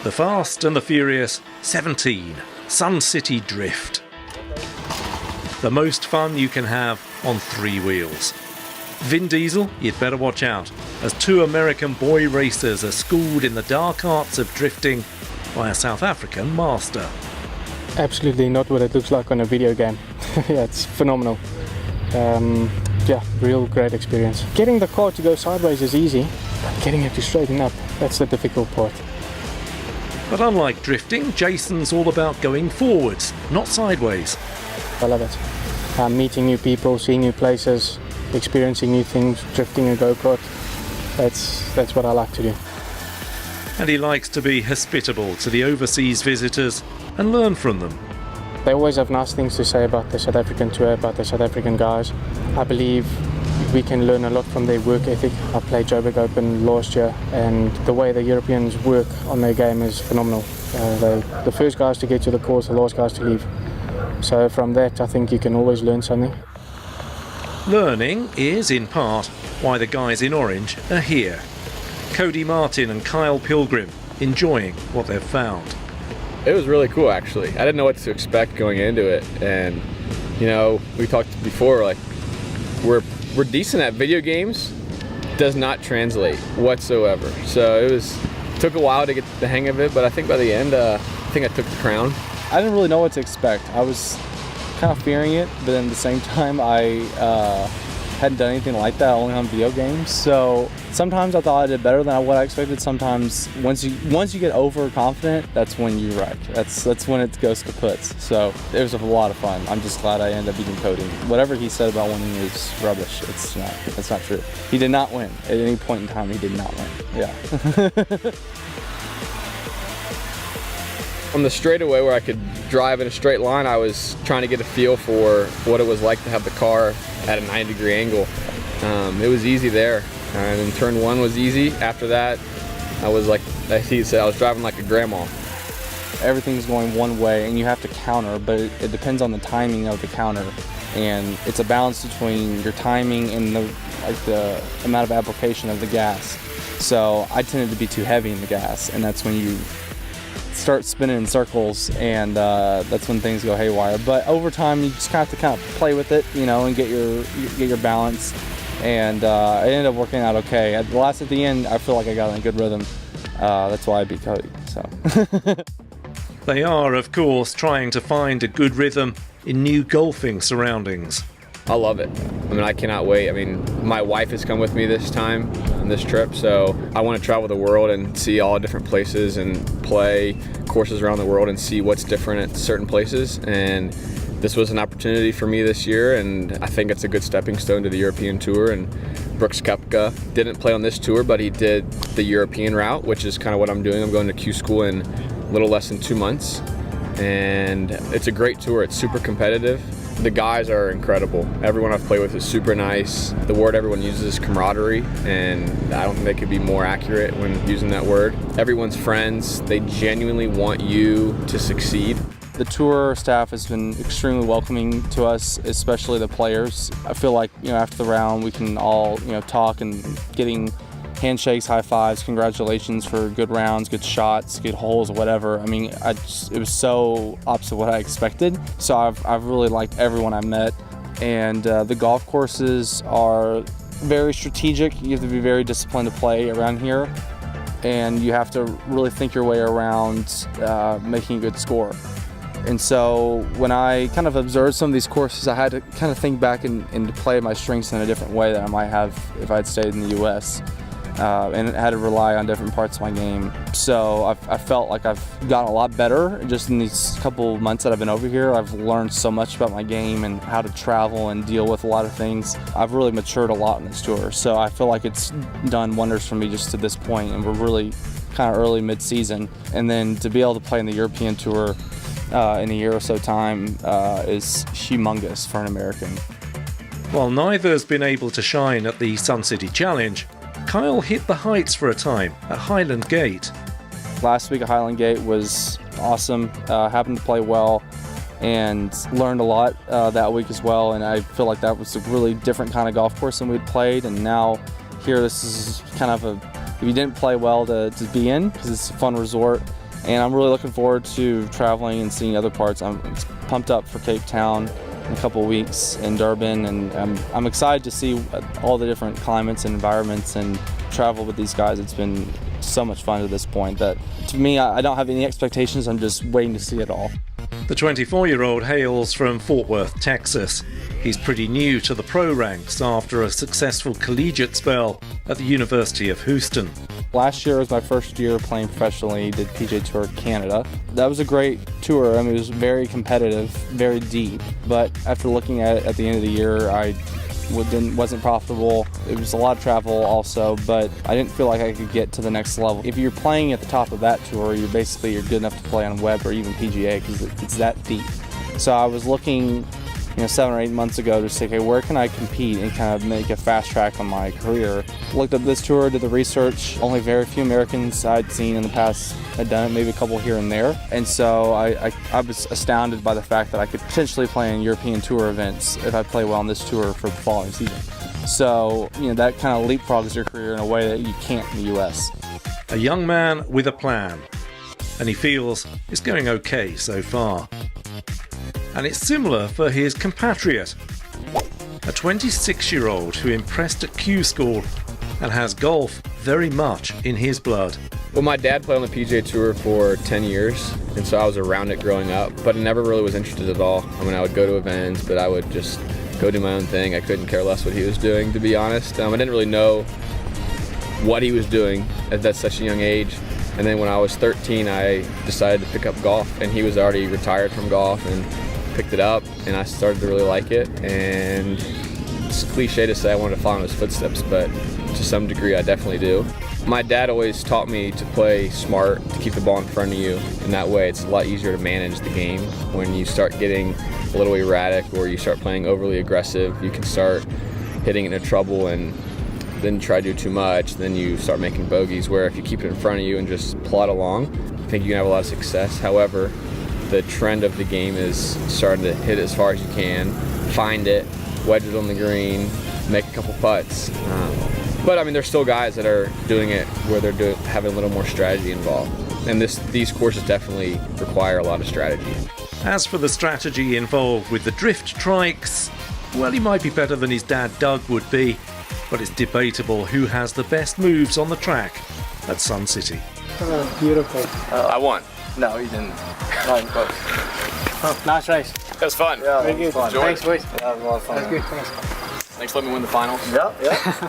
The Fast and the Furious 17, Sun City Drift. The most fun you can have on 3 wheels. Vin Diesel, you'd better watch out, as 2 American boy racers are schooled in the dark arts of drifting by a South African master. Absolutely not what it looks like on a video game. Yeah, it's phenomenal. Yeah, real great experience. Getting the car to go sideways is easy, but getting it to straighten up, that's the difficult part. But unlike drifting, Jason's all about going forwards, not sideways. I love it. Meeting new people, seeing new places, experiencing new things, drifting a go-kart. That's what I like to do. And he likes to be hospitable to the overseas visitors and learn from them. They always have nice things to say about the South African tour, about the South African guys. I believe we can learn a lot from their work ethic. I played Joburg Open last year, and the way the Europeans work on their game is phenomenal. They're the first guys to get to the course, the last guys to leave. So from that, I think you can always learn something. Learning is, in part, why the guys in orange are here. Cody Martin and Kyle Pilgrim enjoying what they've found. It was really cool, actually. I didn't know what to expect going into it, and you know, we talked before, like we're decent at video games, does not translate whatsoever. So it took a while to get the hang of it, but I think by the end, I think I took the crown. I didn't really know what to expect. I was kind of fearing it, but then at the same time, I hadn't done anything like that, only on video games. So sometimes I thought I did better than what I expected. Sometimes once you get overconfident, that's when you wreck. That's when it goes kaput. So it was a lot of fun. I'm just glad I ended up beating Cody. Whatever he said about winning is rubbish. That's not true. He did not win. At any point in time, he did not win. Yeah. On the straightaway where I could drive in a straight line, I was trying to get a feel for what it was like to have the car at a 90-degree angle. It was easy there, and then turn 1 was easy. After that, I was like, as he said, I was driving like a grandma. Everything's going one way, and you have to counter, but it depends on the timing of the counter. And it's a balance between your timing and the amount of application of the gas. So I tended to be too heavy in the gas, and that's when you start spinning in circles, and that's when things go haywire. But over time, you just have to kind of play with it, you know, and get your balance. And it ended up working out okay. At the end, I feel like I got in a good rhythm. That's why I beat Cody. So. They are, of course, trying to find a good rhythm in new golfing surroundings. I love it. I mean, I cannot wait. I mean, my wife has come with me this time on this trip, so I want to travel the world and see all different places and play courses around the world and see what's different at certain places. And this was an opportunity for me this year, and I think it's a good stepping stone to the European Tour. And Brooks Koepka didn't play on this tour, but he did the European route, which is kind of what I'm doing. I'm going to Q School in a little less than 2 months, and it's a great tour. It's super competitive. The guys are incredible. Everyone I've played with is super nice. The word everyone uses is camaraderie, and I don't think they could be more accurate when using that word. Everyone's friends. They genuinely want you to succeed. The tour staff has been extremely welcoming to us, especially the players. I feel like, you know, after the round, we can all, you know, talk, and getting handshakes, high fives, congratulations for good rounds, good shots, good holes, whatever. I mean, it was so opposite what I expected. So I've really liked everyone I met, and the golf courses are very strategic. You have to be very disciplined to play around here, and you have to really think your way around making a good score. And so when I kind of observed some of these courses, I had to kind of think back and to play my strengths in a different way than I might have if I'd stayed in the U.S. And had to rely on different parts of my game. So I felt like I've gotten a lot better just in these couple of months that I've been over here. I've learned so much about my game and how to travel and deal with a lot of things. I've really matured a lot in this tour. So I feel like it's done wonders for me just to this point, and we're really kind of early mid-season. And then to be able to play in the European Tour in a year or so time is humongous for an American. While neither has been able to shine at the Sun City Challenge, Kyle hit the heights for a time at Highland Gate. Last week at Highland Gate was awesome. Happened to play well and learned a lot that week as well. And I feel like that was a really different kind of golf course than we'd played. And now here, this is kind of if you didn't play well to be in, because it's a fun resort. and I'm really looking forward to traveling and seeing other parts. I'm pumped up for Cape Town in a couple of weeks, in Durban, and I'm excited to see all the different climates and environments and travel with these guys. It's been so much fun to this point that, to me, I don't have any expectations. I'm just waiting to see it all. The 24-year-old hails from Fort Worth, Texas. He's pretty new to the pro ranks after a successful collegiate spell at the University of Houston. Last year was my first year playing professionally, did PGA Tour Canada. That was a great tour. I mean, it was very competitive, very deep, but after looking at it at the end of the year, I wasn't profitable. It was a lot of travel also, but I didn't feel like I could get to the next level. If you're playing at the top of that tour, you're good enough to play on web or even PGA because it's that deep. So I was looking 7 or 8 months ago to say, okay, where can I compete and kind of make a fast track on my career? Looked up this tour, did the research. Only very few Americans I'd seen in the past had done it, maybe a couple here and there. And so I was astounded by the fact that I could potentially play in European Tour events if I play well on this tour for the following season. So, that kind of leapfrogs your career in a way that you can't in the US. A young man with a plan, and he feels it's going okay so far. And it's similar for his compatriot, a 26-year-old who impressed at Q School and has golf very much in his blood. Well, my dad played on the PGA Tour for 10 years, and so I was around it growing up, but I never really was interested at all. I mean, I would go to events, but I would just go do my own thing. I couldn't care less what he was doing, to be honest. I didn't really know what he was doing at such a young age. And then when I was 13, I decided to pick up golf, and he was already retired from golf and picked it up, and I started to really like it. And it's cliche to say I wanted to follow in his footsteps, but to some degree I definitely do. My dad always taught me to play smart, to keep the ball in front of you, and that way it's a lot easier to manage the game. When you start getting a little erratic or you start playing overly aggressive, you can start hitting into trouble and then try to do too much, then you start making bogeys, where if you keep it in front of you and just plod along, I think you can have a lot of success. However, the trend of the game is starting to hit it as far as you can, find it, wedge it on the green, make a couple putts. But there's still guys that are doing it where they're having a little more strategy involved. And these courses definitely require a lot of strategy. As for the strategy involved with the drift trikes, well, he might be better than his dad Doug would be, but it's debatable who has the best moves on the track at Sun City. Oh, beautiful. I won. No, you didn't. Not even close. Oh, nice race. It was fun. Yeah, very good. Enjoyed Thanks, boys. That was a lot of fun. That's good. Thanks. Thanks for letting me win the finals. Yeah.